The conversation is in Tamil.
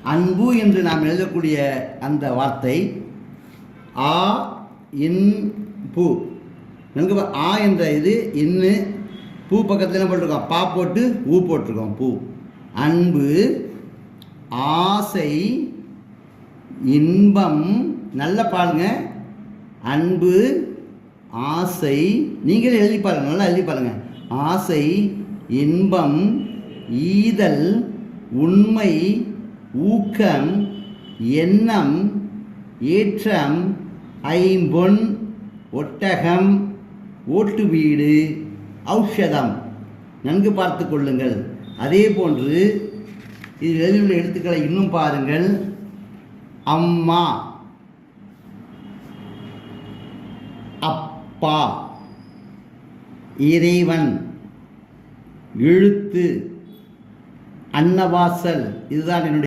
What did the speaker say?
அன்பு என்று நாம் எழுதக்கூடிய அந்த வார்த்தை ஆ இன் பூ. நன்கு ஆ என்ற இது இன்னு, பூ பக்கத்தில் என்ன போட்டிருக்கோம், பா போட்டு ஊ போட்டிருக்கோம். பூ. அன்பு, ஆசை, இன்பம். நல்ல பாருங்க. அன்பு, ஆசை, நீங்களே எழுதி பாருங்க, நல்லா எழுதி பாருங்க. ஆசை, இன்பம், ஈதல், உண்மை, ஊக்கம், எண்ணம், ஏற்றம், ஐம்பொன், ஒட்டகம், ஓட்டு வீடு, ஔஷதம். நன்கு பார்த்து கொள்ளுங்கள். அதே போன்று இதில் எழுதியுள்ள எழுத்துக்களை இன்னும் பாருங்கள். அம்மா, அப்பா, இறைவன், எழுத்து, அன்னவாசல். இதுதான் என்னுடைய